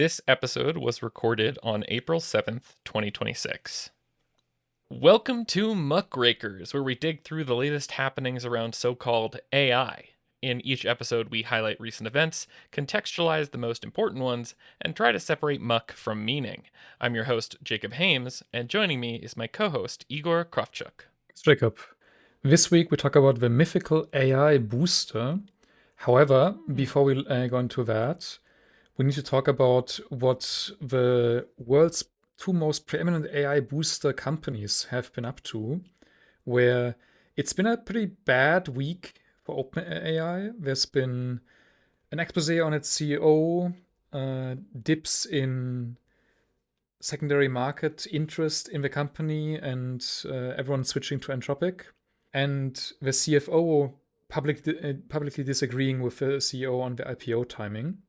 This episode was recorded on April 7th, 2026. Welcome to Muckrakers, where we dig through the latest happenings around so-called AI. In each episode, we highlight recent events, contextualize the most important ones, and try to separate muck from meaning. I'm your host, Jacob Hames, and joining me is my co-host, Igor Kravchuk. Thanks, Jacob. This week we talk about the mythical AI booster. However, before we go into that, we need to talk about what the world's two most preeminent AI booster companies have been up to, where it's been a pretty bad week for OpenAI. There's been an expose on its CEO, dips in secondary market interest in the company, and everyone switching to Anthropic. And the CFO publicly disagreeing with the CEO on the IPO timing.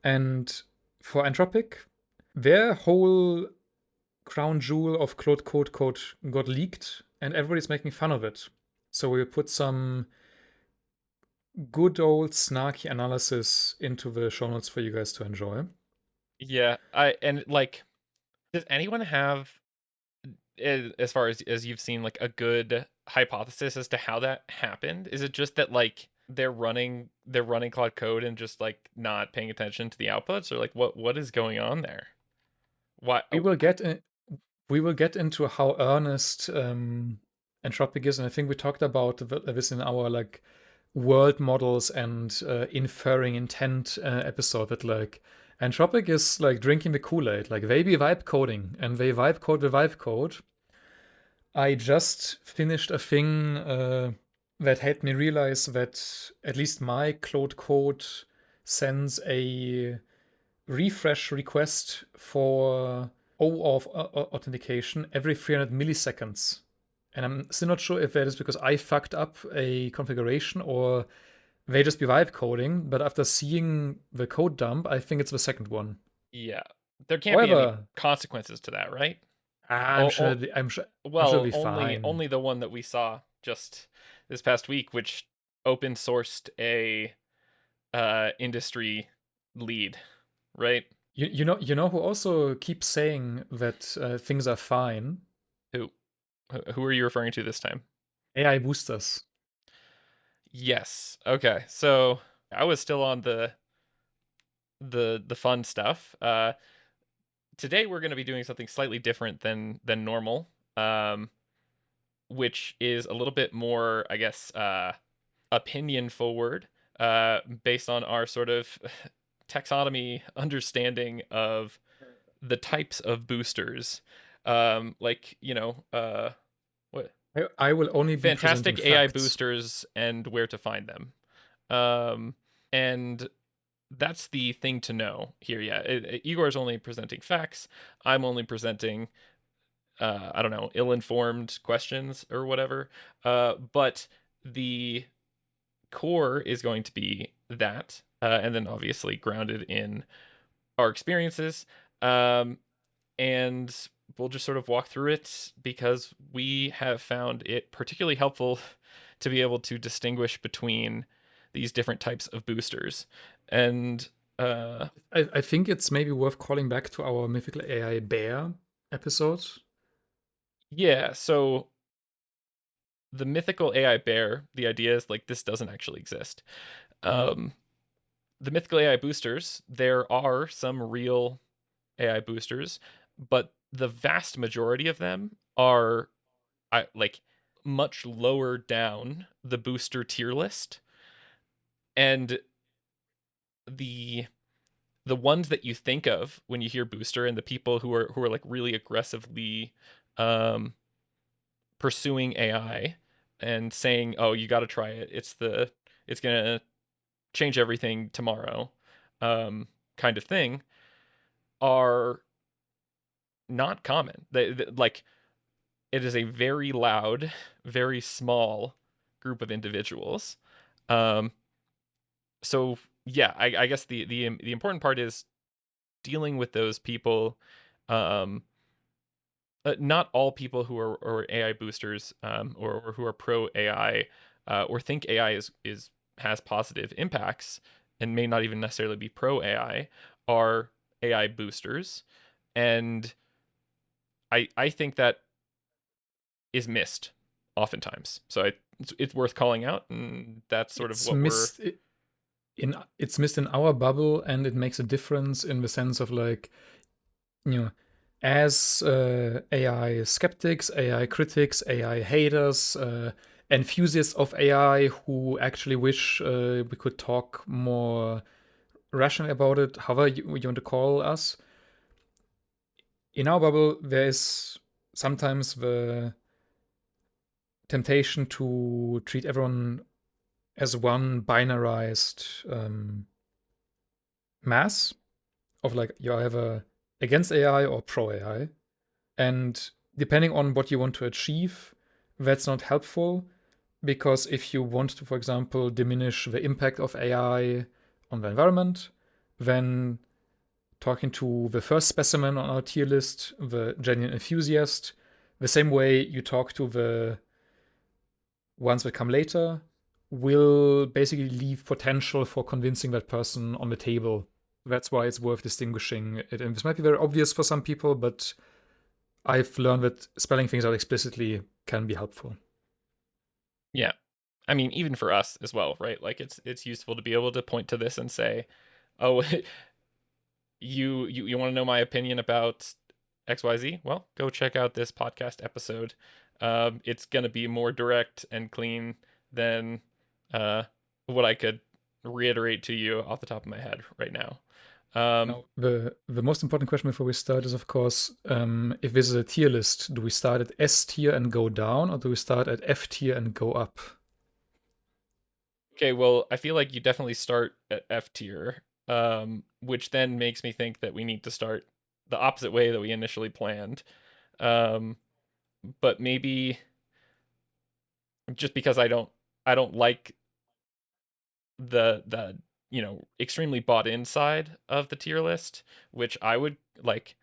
And for Anthropic, their whole crown jewel of Claude Code got leaked, and everybody's making fun of it. So we'll put some good old snarky analysis into the show notes for you guys to enjoy. Yeah, does anyone have, as far as you've seen, like a good hypothesis as to how that happened? Is it just that like they're running Cloud Code and just like not paying attention to the outputs, or like what is going on there? Why? We will get in, we will get into how earnest Anthropic is, and I think we talked about this in our like world models and inferring intent episode. That like Anthropic is like drinking the Kool-Aid, like they be vibe coding and they vibe code the vibe code. I just finished a thing that helped me realize that at least my Claude Code sends a refresh request for OAuth authentication every 300 milliseconds. And I'm still not sure if that is because I fucked up a configuration or they just be vibe coding. But after seeing the code dump, I think it's the second one. Yeah, there can't be any However, consequences to that, right? I'm Oh, sure oh it'll well, be only fine. only the one that we saw just this past week, which open sourced a industry lead, right? You know who also keeps saying that things are fine? Who who are you referring to this time? AI boosters. Yes. Okay. So I was still on the fun stuff. Today we're going to be doing something slightly different than normal, which is a little bit more, I guess, opinion forward, based on our sort of taxonomy understanding of the types of boosters. Like what I will only be presenting fantastic AI facts. boosters and where to find them. And that's the thing to know here. Yeah, Igor's only presenting facts. I'm only presenting, I don't know, ill-informed questions or whatever. But the core is going to be that, and then obviously grounded in our experiences. And we'll just sort of walk through it because we have found it particularly helpful to be able to distinguish between these different types of boosters. And I think it's maybe worth calling back to our mythical AI bear episode. yeah, so the mythical AI bear, the idea is like this doesn't actually exist. Um, the mythical AI boosters, there are some real AI boosters, but the vast majority of them are like much lower down the booster tier list, and the the ones that you think of when you hear booster and the people who are like really aggressively um pursuing AI and saying, "Oh, you got to try it. It's going to change everything tomorrow." Kind of thing are not common. They like it is a very loud, very small group of individuals. Um, so yeah, I guess the important part is dealing with those people. Um, Not all people who are AI boosters, or who are pro AI, or think AI is has positive impacts and may not even necessarily be pro AI, are AI boosters, and I think that is missed oftentimes. So it's worth calling out, and that's sort of It's what we're. missed it's missed in our bubble, and it makes a difference in the sense of like, you know, as AI skeptics, AI critics, AI haters, enthusiasts of AI who actually wish we could talk more rationally about it, however you want to call us. In our bubble, there is sometimes the temptation to treat everyone as one binarized mass of like you're either against AI or pro AI. And depending on what you want to achieve, that's not helpful because if you want to, for example, diminish the impact of AI on the environment, then talking to the first specimen on our tier list, the genuine enthusiast, the same way you talk to the ones that come later, will basically leave potential for convincing that person on the table. That's why it's worth distinguishing it. And this might be very obvious for some people, but I've learned that spelling things out explicitly can be helpful. Yeah, I mean, even for us as well, right? Like it's useful to be able to point to this and say, oh, you want to know my opinion about XYZ? Well, go check out this podcast episode. It's gonna be more direct and clean than uh, what I could reiterate to you off the top of my head right now. Um, Now, the most important question before we start is, of course, if this is a tier list, do we start at S tier and go down, or do we start at F tier and go up? okay, well, I feel like you definitely start at F tier, which then makes me think that we need to start the opposite way that we initially planned. Um, but maybe just because I don't like the extremely bought in side of the tier list, which I would like,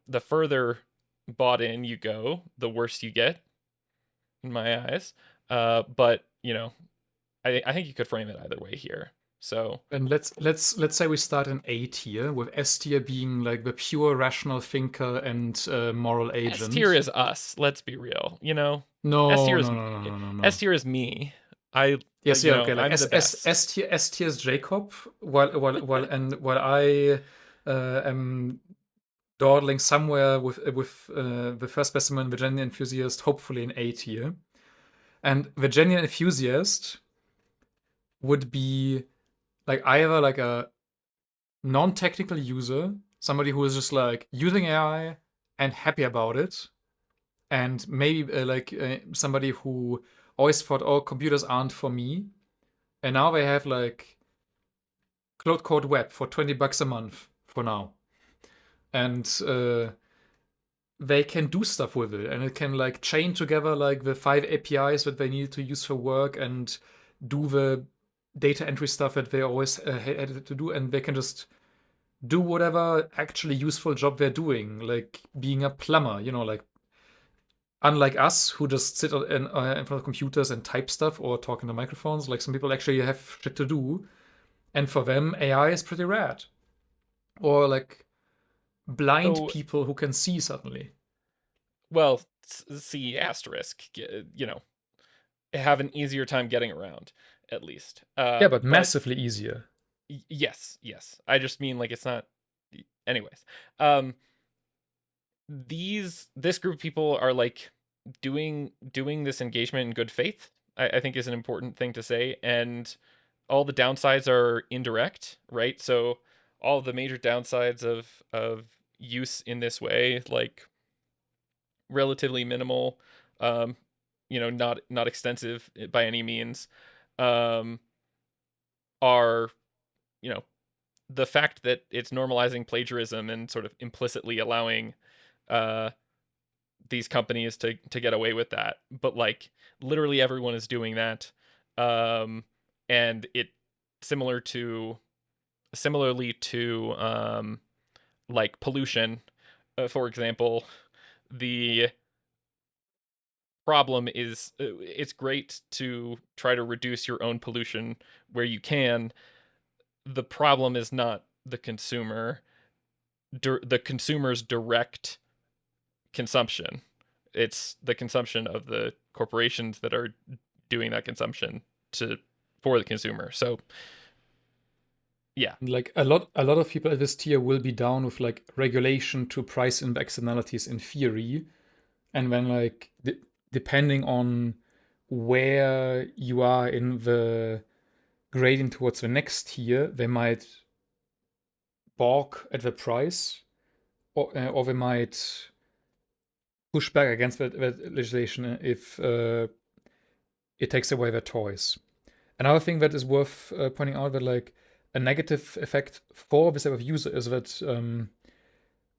the further bought in you go, the worse you get in my eyes. But I think you could frame it either way here. So And let's say we start in A tier, with S tier being like the pure rational thinker and moral S tier agent. is us. Let's be real. S No, tier is no, no, no, no, no, S no. tier is me. I Yes, yeah, okay. Like I'm the best. S tier is Jacob, while I am dawdling somewhere with the first specimen, the genuine enthusiast, hopefully in A tier. And the genuine enthusiast would be like either like a non-technical user, somebody who is just like using AI and happy about it, and maybe somebody who always thought, oh, computers aren't for me, and now they have like Cloud Code Web for $20 a month for now, and they can do stuff with it, and it can like chain together like the 5 APIs that they need to use for work and do the data entry stuff that they always had to do, and they can just do whatever actually useful job they're doing, like being a plumber, like unlike us who just sit in front of computers and type stuff or talk into microphones, like some people actually have shit to do. And for them, AI is pretty rad. Or like blind So, people who can see suddenly. well, C asterisk, have an easier time getting around, at least. Yeah, but But massively easier. yes, yes. I just mean like it's not. Anyways, um, this group of people are like doing this engagement in good faith. I think is an important thing to say, and all the downsides are indirect, right? So all the major downsides of use in this way, like relatively minimal, um, not extensive by any means, um, are you know the fact that it's normalizing plagiarism and sort of implicitly allowing uh, these companies to get away with that. But like literally everyone is doing that, and it similar to similarly to like pollution, for example. The problem is it's great to try to reduce your own pollution where you can. The problem is not the consumer. the consumer's direct consumption. It's the consumption of the corporations that are doing that consumption to for the consumer. So yeah. Like a lot of people at this tier will be down with like regulation to price in externalities in theory, and then like depending on where you are in the gradient towards the next tier, they might balk at the price, or they might push back against that legislation if it takes away their toys. Another thing that is worth pointing out, that like a negative effect for this type of user is that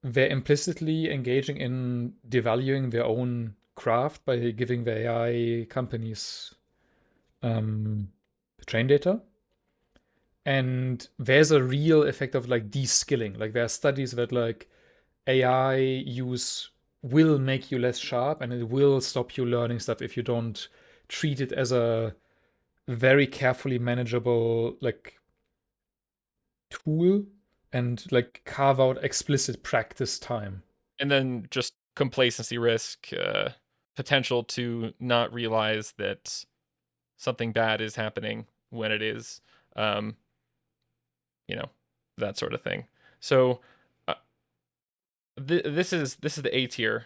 they're implicitly engaging in devaluing their own craft by giving the AI companies train data. And there's a real effect of like de-skilling. Like there are studies that like AI use will make you less sharp, and it will stop you learning stuff if you don't treat it as a very carefully manageable like tool and like carve out explicit practice time. And then just complacency risk, potential to not realize that something bad is happening when it is, um, you know, that sort of thing. So uh, this is the A tier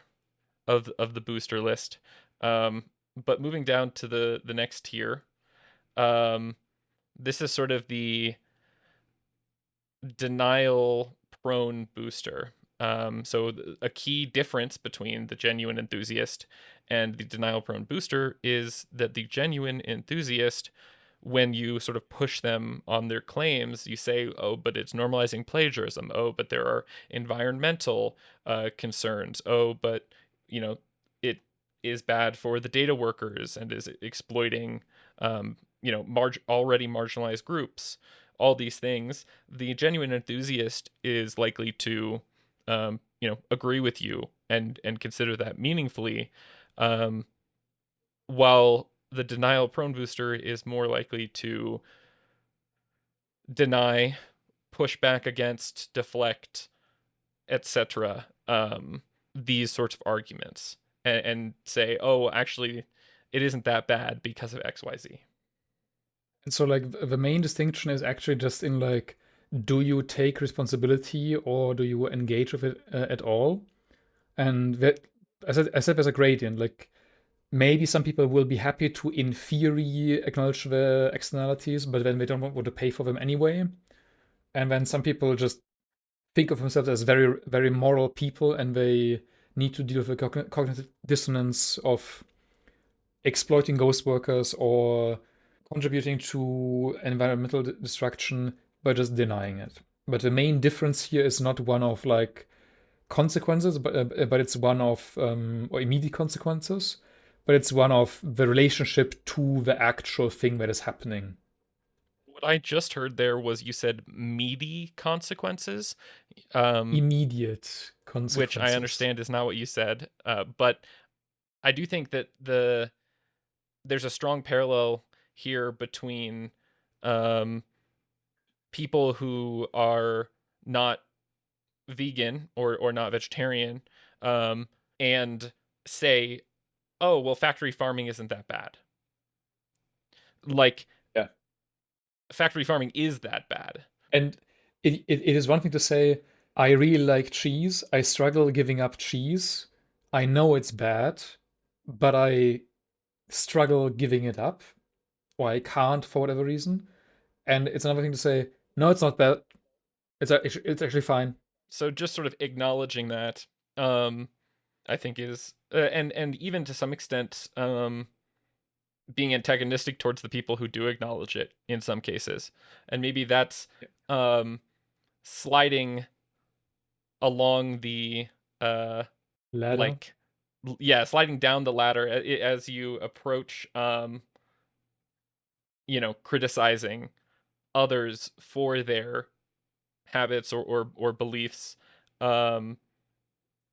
of the booster list. But moving down to the next tier, um, this is sort of the denial prone booster. So a key difference between the genuine enthusiast and the denial prone booster is that the genuine enthusiast, when you sort of push them on their claims, you say, oh, but it's normalizing plagiarism. Oh, but there are environmental concerns. Oh, but, it is bad for the data workers and is exploiting, already marginalized groups. All these things, the genuine enthusiast is likely to, agree with you and consider that meaningfully, um, while the denial prone booster is more likely to deny, push back against, deflect, etc. These sorts of arguments, and say, oh, actually, it isn't that bad because of XYZ. And so like the main distinction is actually just in like, do you take responsibility or do you engage with it at all? And that, as I said, there's a gradient. Like maybe some people will be happy to, in theory, acknowledge the externalities, but then they don't want to pay for them anyway. And then some people just think of themselves as very, very moral people, and they need to deal with the cognitive dissonance of exploiting ghost workers or contributing to environmental destruction by just denying it. But the main difference here is not one of like consequences, but it's one of or immediate consequences, but it's one of the relationship to the actual thing that is happening. What I just heard there was you said meaty consequences, um, Immediate which I consequences. understand is not what you said. But I do think that there's a strong parallel here between, um, people who are not vegan or not vegetarian, um, and say, oh, well, factory farming isn't that bad. Like, Yeah. factory farming is that bad. And it is one thing to say, I really like cheese. I struggle giving up cheese. I know it's bad, but I struggle giving it up, or I can't for whatever reason. And it's another thing to say, no, it's not bad. It's actually fine. So just sort of acknowledging that, um, I think is, and even to some extent, being antagonistic towards the people who do acknowledge it in some cases, and maybe that's, Yeah. um, sliding along the, Ladder. like, yeah, sliding down the ladder as you approach, criticizing others for their habits or beliefs, um,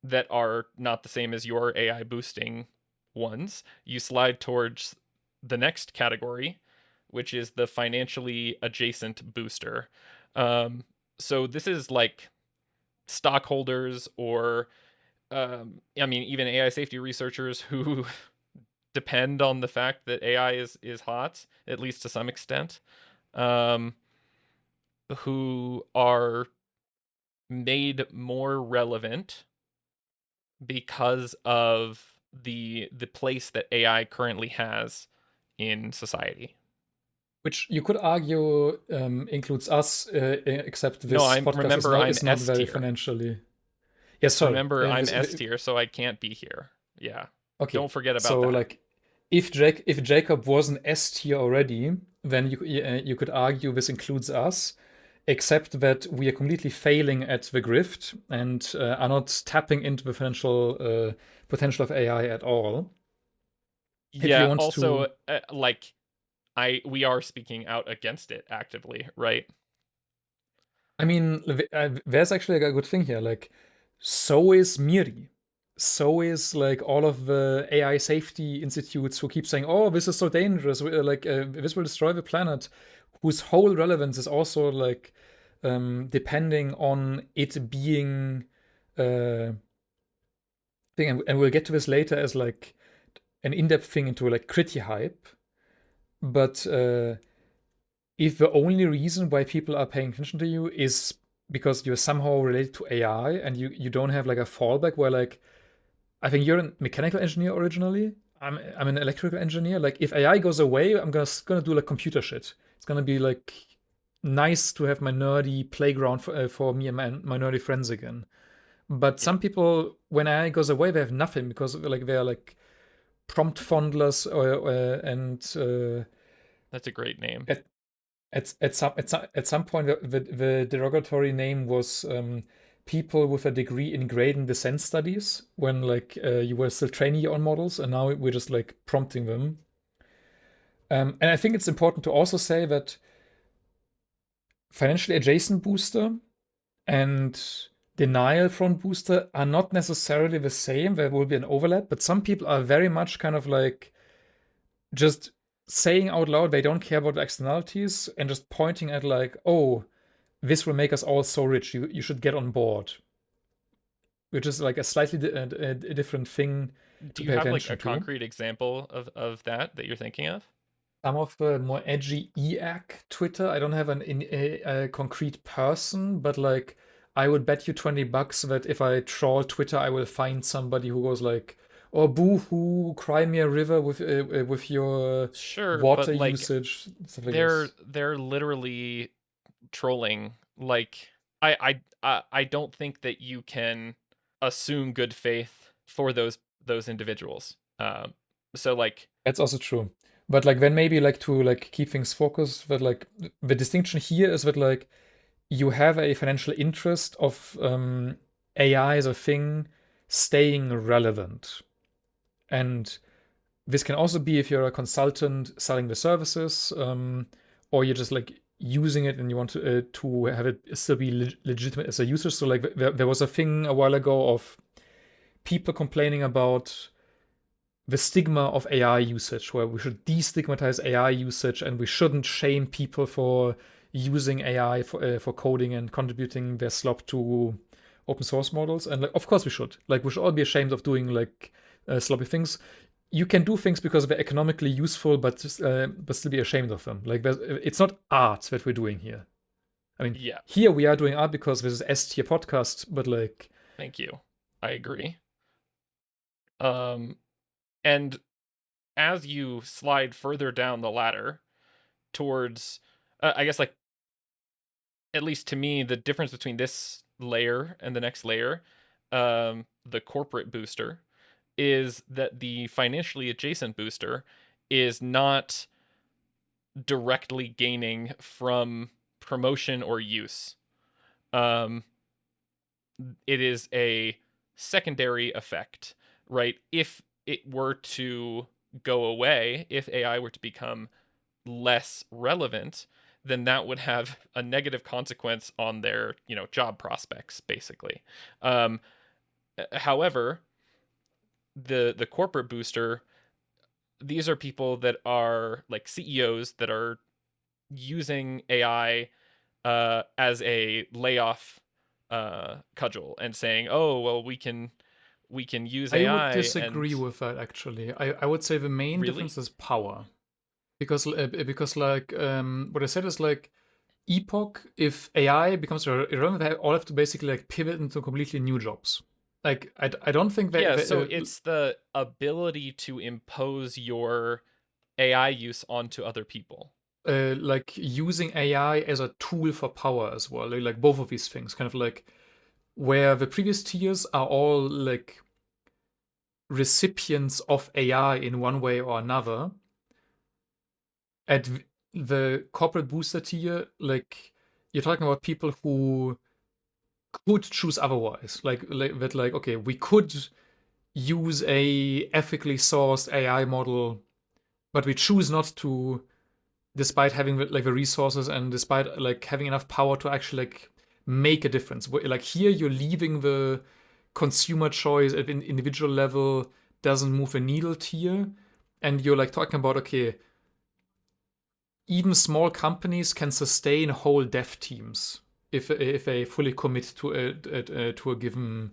that are not the same as your AI boosting ones. You slide towards the next category, which is the financially adjacent booster. Um, so this is like stockholders or I mean, even AI safety researchers who depend on the fact that AI is hot, at least to some extent, um, who are made more relevant because of the place that AI currently has in society. Which you could argue includes us, except No, this I'm podcast remember I'm is not S very tier. financially. Yes, sorry. Remember I'm S tier, so I can't be here. Yeah. Okay, Don't forget about so that. like if Jacob was an S tier already, then you could argue this includes us, except that we are completely failing at the grift and are not tapping into the financial potential of AI at all. If you Yeah, want also to, like I we are speaking out against it actively, right? I mean, there's actually a good thing here. Like, so is Miri. So is like all of the AI safety institutes who keep saying, "Oh, this is so dangerous. This will destroy the planet," whose whole relevance is also like depending on it being thing. And we'll get to this later as like an in-depth thing into like Critty hype. But if the only reason why people are paying attention to you is because you're somehow related to AI and you don't have like a fallback where like I think you're a mechanical engineer originally. I'm an electrical engineer. Like if AI goes away, I'm gonna do like computer shit. It's gonna be like nice to have my nerdy playground for me and my nerdy friends again. But Yeah. some people, when AI goes away, they have nothing because like they're like prompt fondlers and That's a great name. at at some point the derogatory name was people with a degree in gradient descent studies when like you were still training your own models and now we're just like prompting them. And I think it's important to also say that financially adjacent booster and denial front booster are not necessarily the same. There will be an overlap, but some people are very much kind of like just saying out loud they don't care about the externalities and just pointing at like, oh, this will make us all so rich. You should get on board, which is like a slightly a different thing Do to you pay have like a attention to. concrete example of that you're thinking of? Some of the more edgy EAC Twitter, I don't have a concrete person, but like I would bet you $20 that if I troll Twitter, I will find somebody who goes like, "Oh, boo hoo, cry me a river with your Sure, water but like usage," stuff like this. they're literally trolling. Like I don't think that you can assume good faith for those individuals. So like That's also true. But like then maybe like to like keep things focused, that like the distinction here is that like you have a financial interest of AI as a thing staying relevant. And this can also be if you're a consultant selling the services, or you're just like using it and you want to have it still be legitimate as a user. So like there was a thing a while ago of people complaining about the stigma of AI usage, where we should destigmatize AI usage and we shouldn't shame people for using AI for coding and contributing their slop to open source models. And like, of course, we should. Like, we should all be ashamed of doing like sloppy things. You can do things because they're economically useful, but still be ashamed of them. Like, it's not art that we're doing here. I mean, yeah, here we are doing art because this is S tier podcast, but like, thank you. I agree. Um and as you slide further down the ladder towards I guess like at least to me the difference between this layer and the next layer, the corporate booster, is that the financially adjacent booster is not directly gaining from promotion or use. Um, it is a secondary effect, right? If it were to go away, if AI were to become less relevant, then that would have a negative consequence on their, job prospects, basically. Um, However, the corporate booster, these are people that are like CEOs that are using AI as a layoff cudgel and saying, oh well, we can use I would AI and disagree with that actually. I would say the main really difference is power. Because like what I said is like epoch, if AI becomes irrelevant, they all have to basically like pivot into completely new jobs. Like I don't think yeah. So it's the ability to impose your AI use onto other people. like using AI as a tool for power as well. Like both of these things, kind of like where the previous tiers are all like recipients of AI in one way or another. At the corporate booster tier, like you're talking about people who could choose otherwise. Like that, like okay, we could use a ethically sourced AI model, but we choose not to, despite having like the resources and despite like having enough power to actually like make a difference. Like here, you're leaving the consumer choice at an individual level doesn't move a needle tier, and you're like talking about okay, even small companies can sustain whole dev teams if they fully commit to a given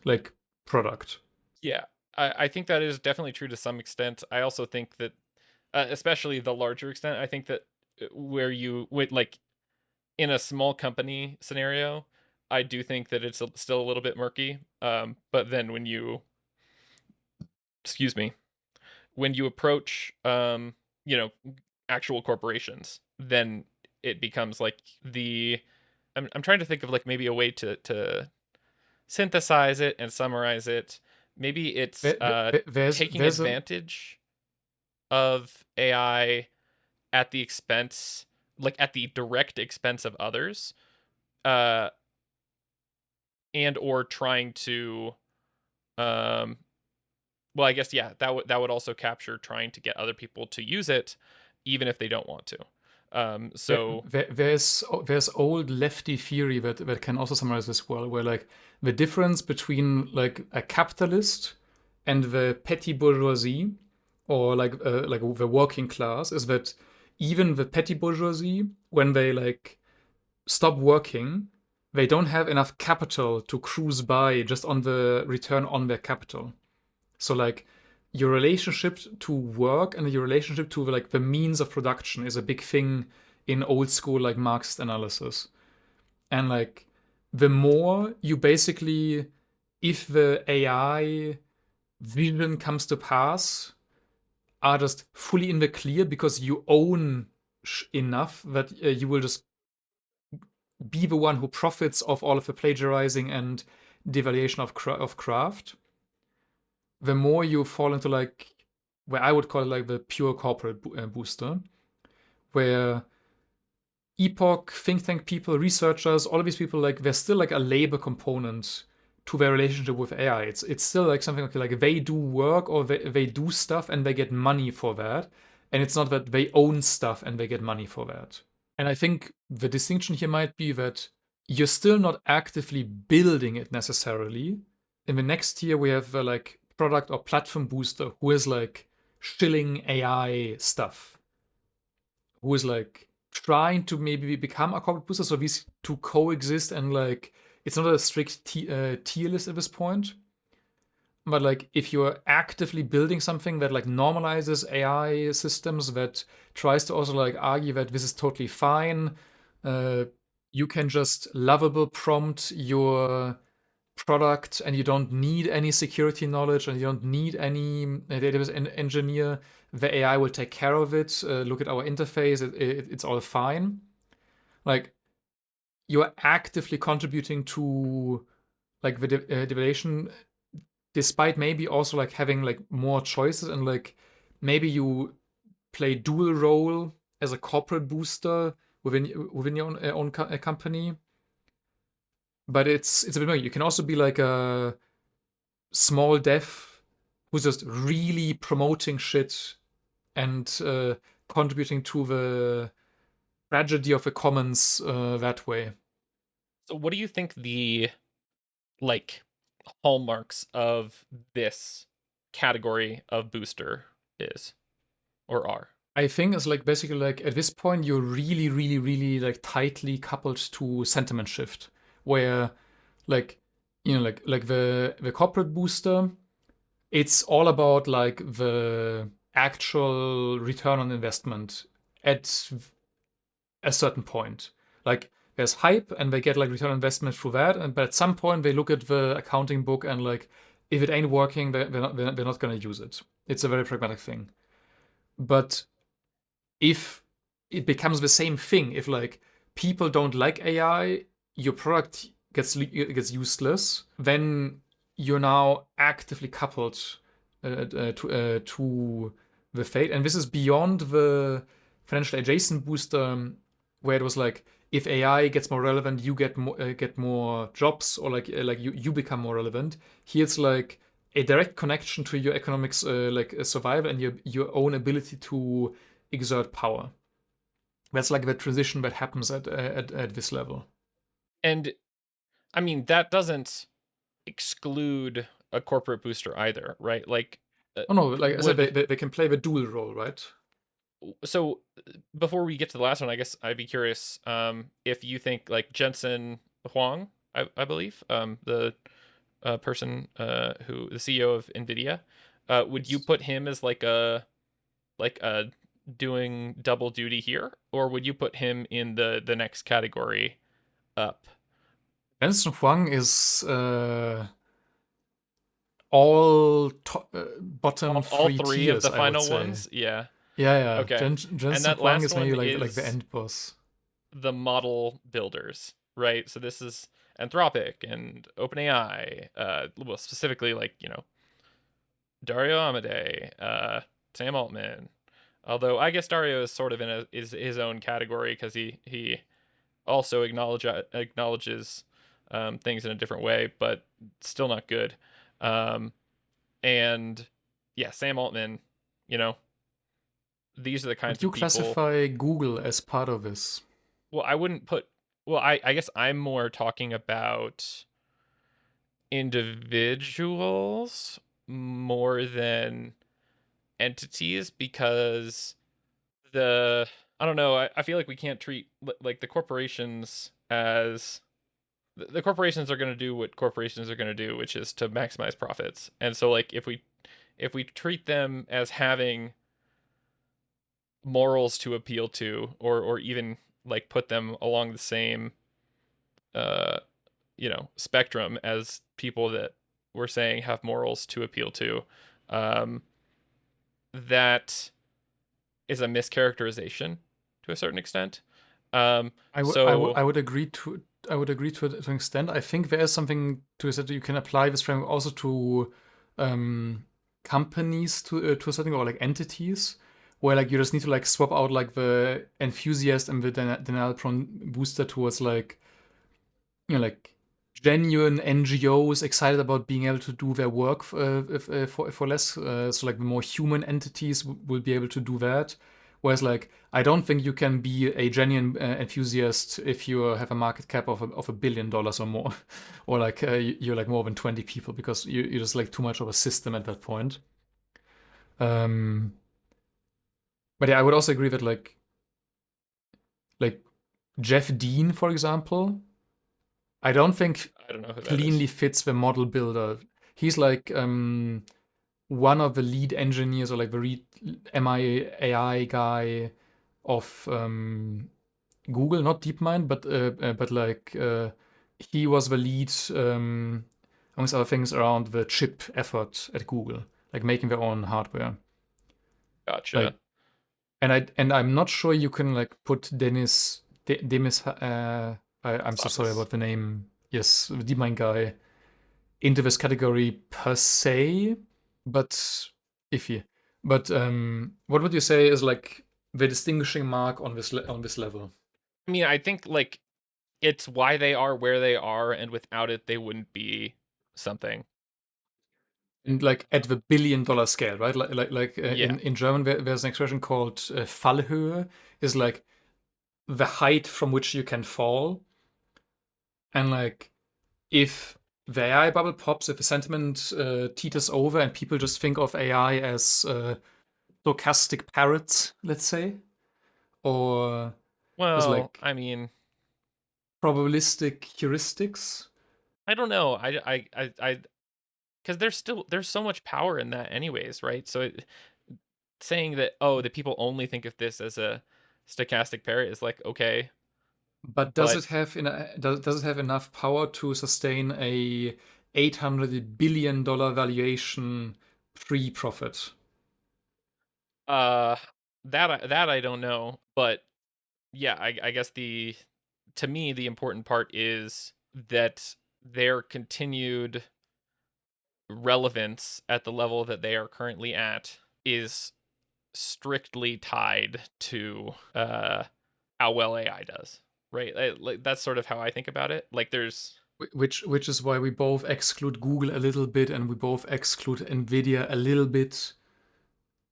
like product. Yeah, I think that is definitely true to some extent. I also think that, especially the larger extent, I think that where you would like in a small company scenario, I do think that it's still a little bit murky. But then when you, excuse me, when you approach, you know, actual corporations, then it becomes like the. I'm trying to think of like maybe a way to synthesize it and summarize it. Maybe it's taking There's a advantage of AI at the expense, like at the direct expense of others, uh, and or trying to, um, well, I guess yeah, that would also capture trying to get other people to use it, even if they don't want to. So there's old lefty theory that can also summarize this well, where like the difference between like a capitalist and the petty bourgeoisie, or like the working class, is that even the petty bourgeoisie, when they like stop working, they don't have enough capital to cruise by just on the return on their capital. So like your relationship to work and your relationship to like the means of production is a big thing in old school like Marxist analysis. And like the more you basically, if the AI vision comes to pass, are just fully in the clear because you own enough that you will just be the one who profits of all of the plagiarizing and devaluation of craft, the more you fall into like where I would call it like the pure corporate booster, where epoch, think tank people, researchers, all of these people, like there's still like a labor component to their relationship with AI. It's still like something like they do work or they do stuff and they get money for that. And it's not that they own stuff and they get money for that. And I think the distinction here might be that you're still not actively building it necessarily. In the next tier, we have like product or platform booster who is like shilling AI stuff, who is like trying to maybe become a corporate booster. So these two coexist and like it's not a strict tier list at this point. But like if you're actively building something that like normalizes AI systems, that tries to also like argue that this is totally fine, uh, you can just lovable prompt your product and you don't need any security knowledge and you don't need any database engineer. The AI will take care of it. Look at our interface, it's all fine. Like you're actively contributing to like the devaluation, despite maybe also like having like more choices and like maybe you play dual role as a corporate booster within your own company. But it's a bit more. You can also be like a small dev who's just really promoting shit and contributing to the tragedy of the commons that way. so what do you think the like hallmarks of this category of booster is or are? I think it's like basically like at this point you're really, really, really like tightly coupled to sentiment shift, where Like, like the corporate booster, it's all about like the actual return on investment at a certain point. Like there's hype and they get like return on investment through that, and but at some point they look at the accounting book and like if it ain't working, they're not gonna use it. It's a very pragmatic thing. But if it becomes the same thing, if like people don't like AI, your product gets useless, then you're now actively coupled to the fate. And this is beyond the financial adjacent booster, where it was like if AI gets more relevant, you get more jobs, or like you become more relevant. Here it's like a direct connection to your economics, like survival and your own ability to exert power. That's like the transition that happens at this level. And I mean, that doesn't exclude a corporate booster either, right? Like, Oh no, like I said, would they can play the dual role, right? so before we get to the last one, I guess I'd be curious if you think like Jensen Huang, I believe, the person who the CEO of Nvidia, would you Yes. put him as like a doing double duty here, or would you put him in the next category up? Benson Huang is all bottom All three three of tiers, the I would final say. ones, yeah. Yeah, yeah. Okay, and Jensen that Huang last is maybe one like the is end boss. the model builders, right? So this is Anthropic and OpenAI, well, specifically like Dario Amodei, Sam Altman. Although I guess Dario is sort of is his own category because he also acknowledges things in a different way, but still not good. Um, and yeah, Sam Altman, you know, these are the Would kinds you of people. classify Google as part of this? Well, I wouldn't put. Well, I guess I'm more talking about individuals more than entities because the I don't know. I feel like we can't treat like the corporations as the corporations are going to do what corporations are going to do, which is to maximize profits. And so like if we treat them as having morals to appeal to, or even like put them along the same uh spectrum as people that we're saying have morals to appeal to, um that is a mischaracterization to a certain extent. So I would agree to to an extent. I think there is something to it that you can apply this framework also to um, companies to a certain or like entities where like you just need to like swap out like the enthusiast and the denial prone booster towards like like genuine NGOs excited about being able to do their work for less. So like the more human entities will be able to do that. Whereas like I don't think you can be a genuine enthusiast if you have a market cap of $1 billion or more, or like you're like more than 20 people because you're just like too much of a system at that point. Um, but yeah, I would also agree that like Jeff Dean, for example, I don't think I don't know who that is. cleanly fits the model builder. He's like one of the lead engineers or like the lead MI guy of Google, not DeepMind, but like he was the lead amongst other things around the chip effort at Google, like making their own hardware. Gotcha. Like, and I'm not sure you can like put Demis. I'm so sorry Stathis. about the name. Yes, the DeepMind guy into this category per se, but iffy. But what would you say is like the distinguishing mark on on this level? I mean, I think like it's why they are where they are, and without it, they wouldn't be something. And like at the $1 billion scale, right? Like Yeah. in German, there's an expression called Fallhöhe, is like the height from which you can fall. And like if the AI bubble pops, if the sentiment teeters over, and people just think of AI as stochastic parrots, let's say, or just Well, like I mean, probabilistic heuristics. I don't know. I because there's so much power in that anyways, right? So saying that, oh, the people only think of this as a stochastic pair is like, okay, But does but it have does it have enough power to sustain a $800 billion valuation pre-profit? uh that I don't know. But yeah, I guess the to me the important part is that their continued relevance at the level that they are currently at is strictly tied to how well AI does, right? Like that's sort of how I think about it. Like there's Which is why we both exclude Google a little bit and we both exclude Nvidia a little bit,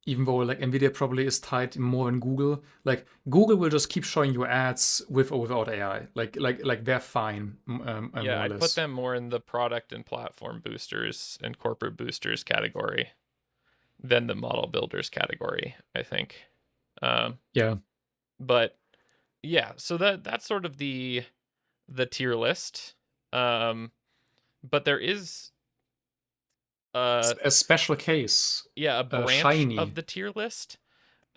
even though like Nvidia probably is tied more than Google. Like Google will just keep showing you ads with or without AI. Like they're fine, yeah, more or I'd put less. them more in the product and platform boosters and corporate boosters category than the model builders category, I think. Um, Yeah. but yeah, so that's sort of the tier list. Um, but there is uh A special case, yeah, a branch of shiny. the tier list.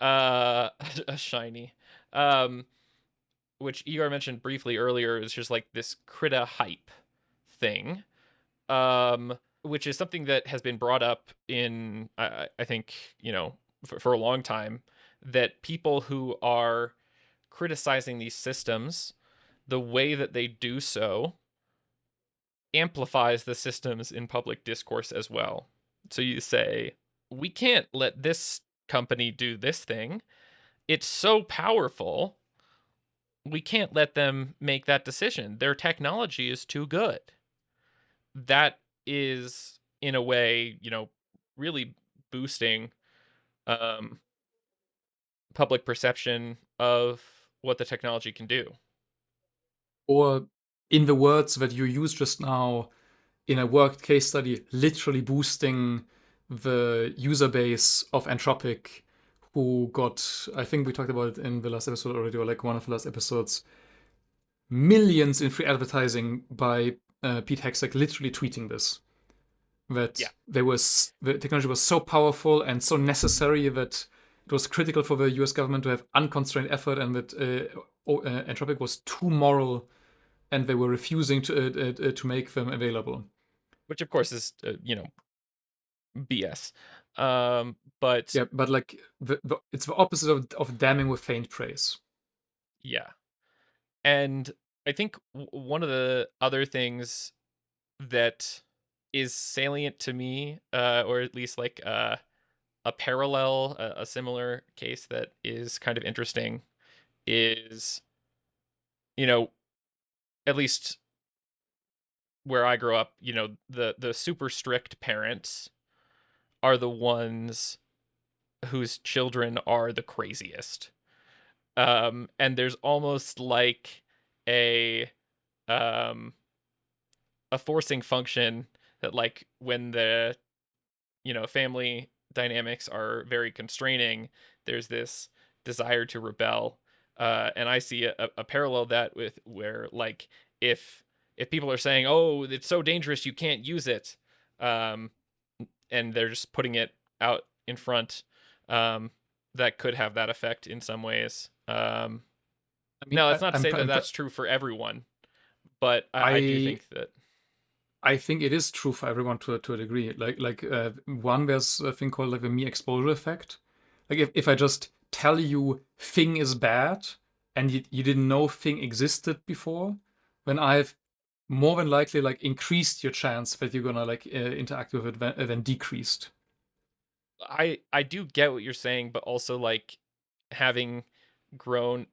Uh a shiny. Um which Igor mentioned briefly earlier is just like this Krita hype thing. Which is something that has been brought up in I think, for a long time, that people who are criticizing these systems, the way that they do so amplifies the systems in public discourse as well. So you say, we can't let this company do this thing. It's so powerful. We can't let them make that decision. Their technology is too good. That is, in a way, really boosting um, public perception of what the technology can do. Or in the words that you used just now in a worked case study, literally boosting the user base of Anthropic, who got, I think we talked about it in the last episode already, or like one of the last episodes, millions in free advertising by Pete Hegseth literally tweeting this. Yeah. That the technology was so powerful and so necessary that it was critical for the US government to have unconstrained effort, and that Anthropic was too moral and they were refusing to make them available. Which, of course, is, BS. But Yeah, but like it's the opposite of damning with faint praise. yeah. And I think one of the other things that is salient to me, or at least like a parallel, a similar case that is kind of interesting, is, you know, at least where I grew up, the super strict parents are the ones whose children are the craziest. And there's almost like a um a forcing function that, like, when the family dynamics are very constraining, there's this desire to rebel. And I see a parallel that with where, like, if people are saying, oh, it's so dangerous you can't use it, um and they're just putting it out in front, um that could have that effect in some ways. I mean, Now that's not to I'm, say that I'm that's true for everyone, but I do I think that. I think it is true for everyone to a degree. One, there's a thing called like the me exposure effect. Like if I just tell you thing is bad and you didn't know thing existed before, then I've more than likely like increased your chance that you're gonna like interact with it than decreased. I do get what you're saying, but also, like, having grown,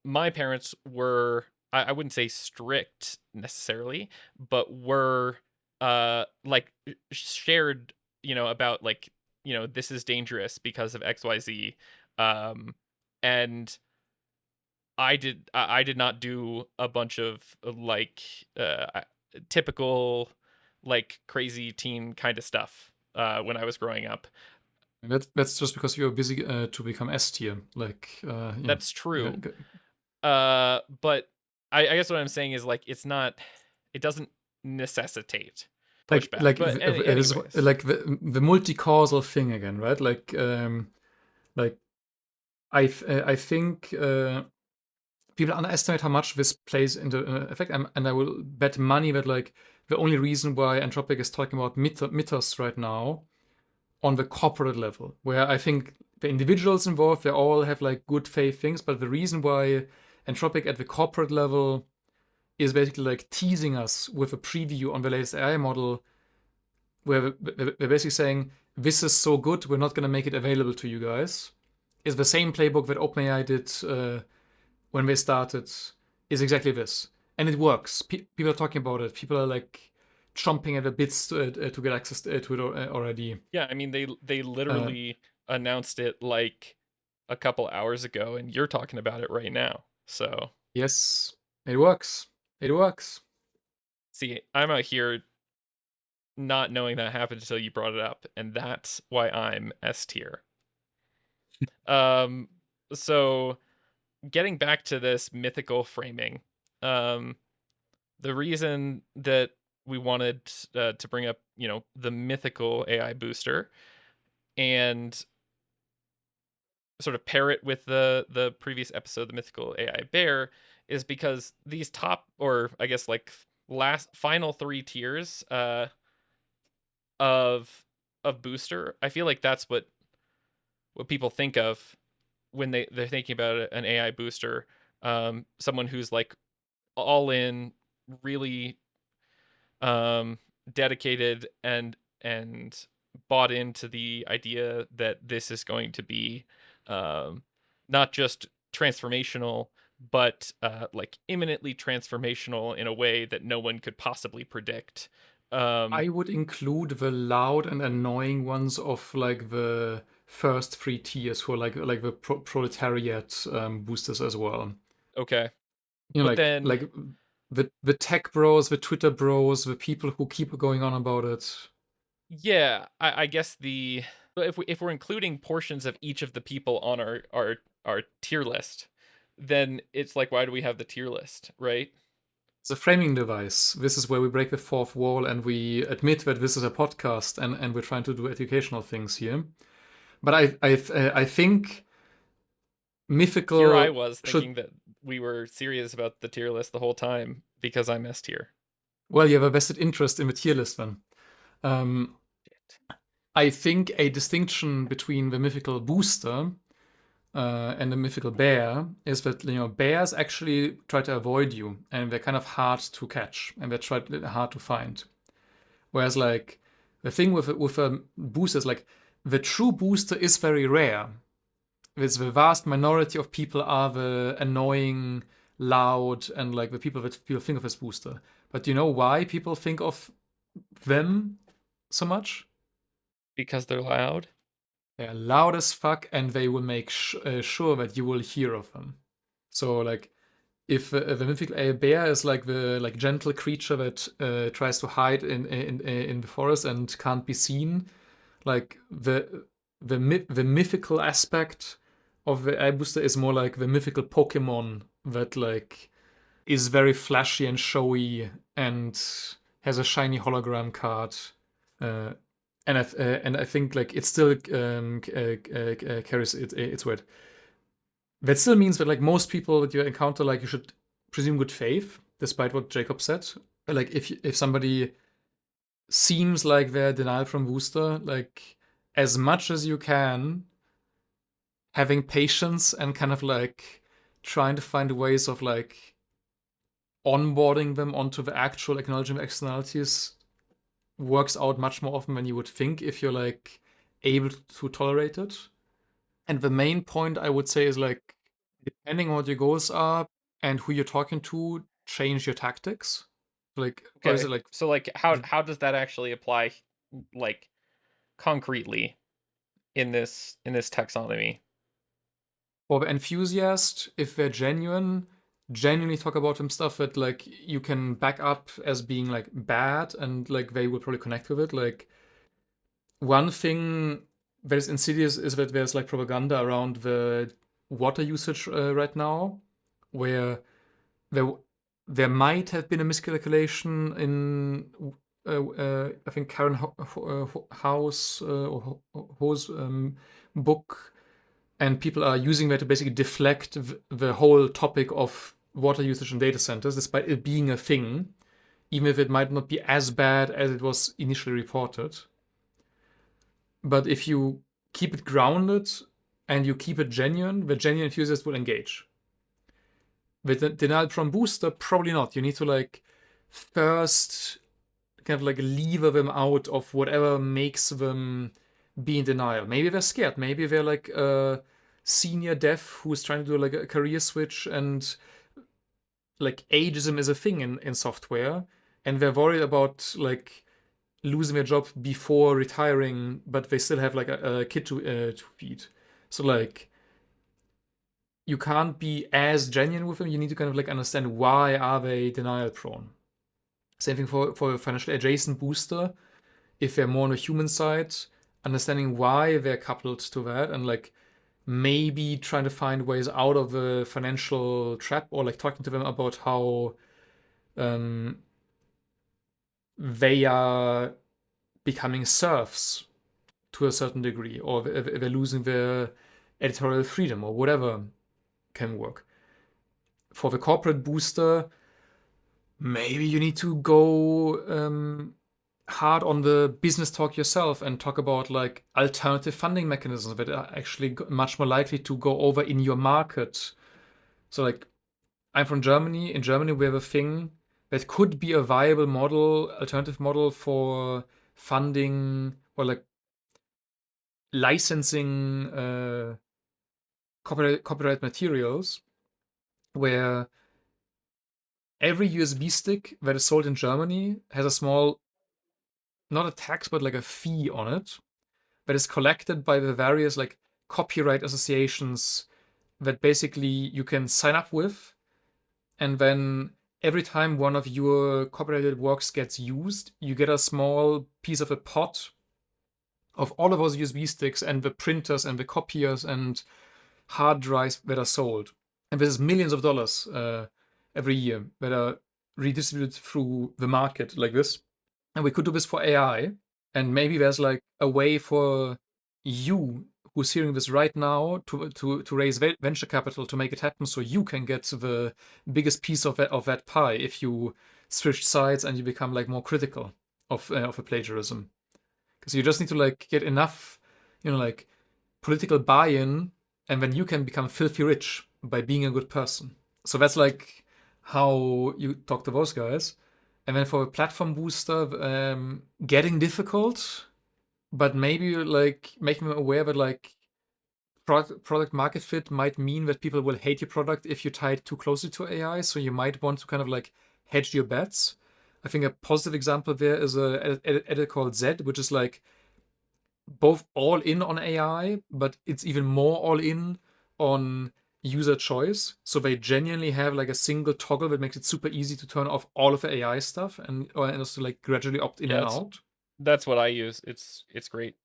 my parents were, I wouldn't say strict necessarily, but were like, shared, about, like, this is dangerous because of XYZ. And I did not do a bunch of, like, typical, like, crazy teen kind of stuff when I was growing up. And that's just because you're busy to become S tier. That's g- true. g- But I guess what I'm saying is, like, it doesn't. necessitate like pushback. like But this is anyways, like the multi-causal thing again, right? Like I think people underestimate how much this plays into effect, and I will bet money that like the only reason why Anthropic is talking about mythos right now on the corporate level, where I think the individuals involved, they all have like good faith things, but the reason why Anthropic at the corporate level is basically like teasing us with a preview on the latest AI model, where they're basically saying, this is so good, we're not going to make it available to you guys, is the same playbook that OpenAI did when they started, is exactly this. And it works. People are talking about it. People are like chomping at the bits to get access to it already. yeah, I mean they Uh, literally announced it like a couple hours ago, and you're talking about it right now. So yes, it works. It works. see, I'm out here not knowing that happened until you brought it up, and that's why I'm S tier. Um, so getting back to this mythical framing, um, the reason that we wanted to bring up, the mythical AI booster and sort of pair it with the previous episode, the mythical AI bear, is because these top, or I guess like last final three tiers of booster, I feel like that's what people think of when they're thinking about an AI booster. Someone who's like all in, really dedicated and bought into the idea that this is going to be um, not just transformational, but like imminently transformational in a way that no one could possibly predict. Um, I would include the loud and annoying ones of like the first three tiers, who are like the proletariat boosters as well. okay, You know, but then like the tech bros, the Twitter bros, the people who keep going on about it. yeah, I guess if we're including portions of each of the people on our tier list, then it's like, why do we have the tier list, right? It's a framing device. This is where we break the fourth wall and we admit that this is a podcast and we're trying to do educational things here. But I think Here I mythical was should, thinking that we were serious about the tier list the whole time because I missed here. well, you have a vested interest in the tier list then. Um, Shit. I think a distinction between the mythical booster and the mythical bear is that bears actually try to avoid you and they're kind of hard to catch and hard to find. Whereas like the thing with a booster is like the true booster is very rare. It's the vast minority of people are the annoying, loud, and like the people that people think of as booster. But do you know why people think of them so much? Because they're loud. They're loud as fuck, and they will make sure that you will hear of them. So like, if the mythical bear is like the like gentle creature that tries to hide in the forest and can't be seen, like the mythical aspect of the eye booster is more like the mythical Pokemon that like is very flashy and showy and has a shiny hologram card. Uh, and I think like it still carries its weight. That still means that like most people that you encounter, like you should presume good faith, despite what Jacob said. Like if somebody seems like they're denial from booster, like as much as you can, having patience and kind of like trying to find ways of like onboarding them onto the actual acknowledgement externalities works out much more often than you would think if you're like able to tolerate it. And the main point I would say is like, depending on what your goals are and who you're talking to, change your tactics. Like, Okay. obviously, like So like how the, how does that actually apply like concretely in this taxonomy? for the enthusiast, if they're genuinely talk about some stuff that like you can back up as being like bad and like they will probably connect with it. Like one thing that is insidious is that there's like propaganda around the water usage right now, where there there might have been a miscalculation in, I think, Karen House or Ho's book, and people are using that to basically deflect the whole topic of water usage in data centers, despite it being a thing, even if it might not be as bad as it was initially reported. But if you keep it grounded and you keep it genuine, the genuine enthusiast will engage. With the denial from booster, probably not. You need to like first kind of like lever them out of whatever makes them be in denial. Maybe they're scared. Maybe they're like a senior dev who's trying to do like a career switch, and like ageism is a thing in software, and they're worried about like losing their job before retiring, but they still have like a kid to feed. So like you can't be as genuine with them. You need to kind of like understand why are they denial prone. Same thing for a financial adjacent booster. If they're more on the human side, understanding why they're coupled to that, and like maybe trying to find ways out of the financial trap, or like talking to them about how um, they are becoming serfs to a certain degree, or they're losing their editorial freedom, or whatever can work. For the corporate booster, maybe you need to go hard on the business talk yourself and talk about like alternative funding mechanisms that are actually much more likely to go over in your market. So like I'm from Germany. In Germany, we have a thing that could be a viable model, alternative model for funding or like licensing copyright materials, where every USB stick that is sold in Germany has a small, not a tax, but like a fee on it that is collected by the various like copyright associations that basically you can sign up with. And then every time one of your copyrighted works gets used, you get a small piece of a pot of all of those USB sticks and the printers and the copiers and hard drives that are sold. And there's millions of dollars every year that are redistributed through the market like this. And we could do this for AI. And maybe there's like a way for you who's hearing this right now to raise venture capital to make it happen, so you can get the biggest piece of that pie if you switch sides and you become like more critical of a plagiarism. Because you just need to like get enough, like political buy-in, and then you can become filthy rich by being a good person. So that's like how you talk to those guys. And then for a platform booster, getting difficult, but maybe like making them aware that like product market fit might mean that people will hate your product if you tie it too closely to AI. So you might want to kind of like hedge your bets. I think a positive example there is a editor called Z, which is like both all in on AI, but it's even more all in on user choice. So they genuinely have like a single toggle that makes it super easy to turn off all of the AI stuff and also like gradually opt in Yeah, and out. that's what I use. It's great.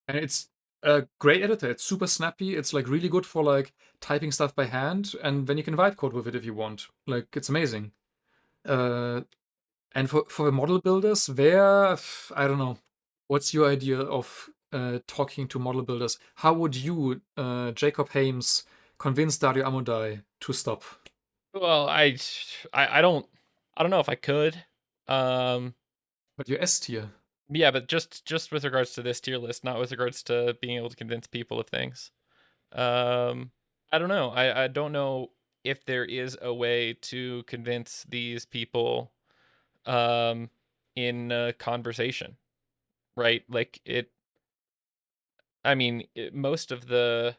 And it's a great editor. It's super snappy. It's like really good for like typing stuff by hand, and then you can write code with it if you want. Like it's amazing. Uh, and for the model builders, there, I don't know. What's your idea of talking to model builders? How would you, Jacob Hames, convince Dario Amodai to stop? Well, I don't know if I could. Um, But you're S tier. yeah, but just with regards to this tier list, not with regards to being able to convince people of things. I don't know. I don't know if there is a way to convince these people um in a conversation, right? Like it I mean, most of the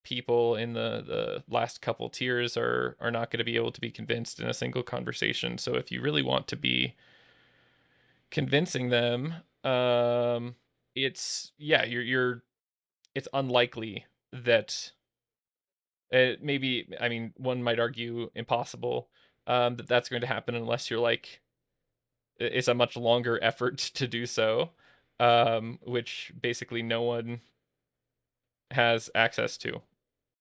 people in the last couple tiers are not going to be able to be convinced in a single conversation. So if you really want to be convincing them, it's yeah, you're it's unlikely that maybe, I mean, one might argue impossible, that that's going to happen unless you're like it's a much longer effort to do so, which basically no one has access to.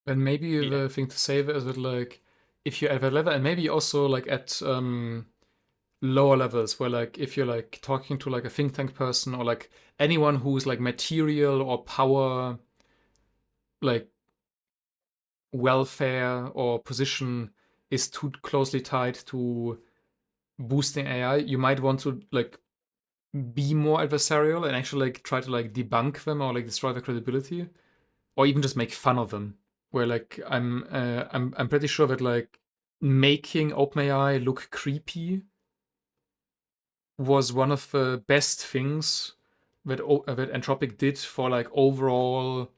And maybe Yeah. the thing to say there is that like if you're at that level, and maybe also like at lower levels, where like if you're like talking to like a think tank person or like anyone who's like material or power, like welfare or position is too closely tied to boosting AI, you might want to like be more adversarial and actually like try to like debunk them or like destroy their credibility, or even just make fun of them. Where like I'm pretty sure that like making OpenAI look creepy was one of the best things that Anthropic did for like overall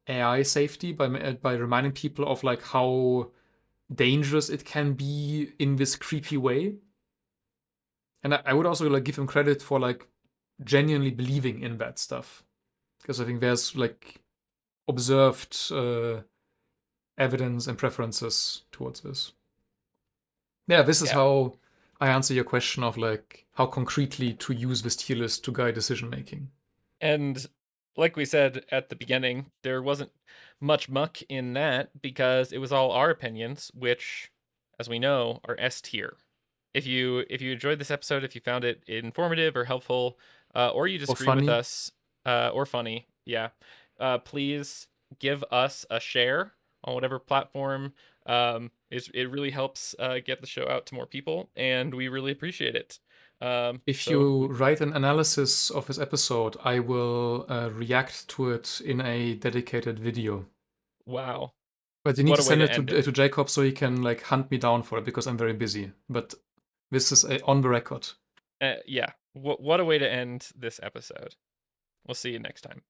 AI safety by reminding people of like how dangerous it can be in this creepy way. And I would also like give him credit for like genuinely believing in that stuff, because I think there's like observed evidence and preferences towards this. Yeah, this is Yeah. how I answer your question of like how concretely to use this tier list to guide decision making. And like we said at the beginning, there wasn't much muck in that because it was all our opinions, which, as we know, are S tier. If you enjoyed this episode, if you found it informative or helpful, or you Or disagree with funny. us, or funny, yeah, please give us a share on whatever platform. It really helps get the show out to more people, and we really appreciate it. If So you write an analysis of this episode, I will react to it in a dedicated video. wow, But you need what to a way send to it end it. to Jacob so he can like hunt me down for it because I'm very busy. But this is on the record. Yeah, what a way to end this episode. We'll see you next time.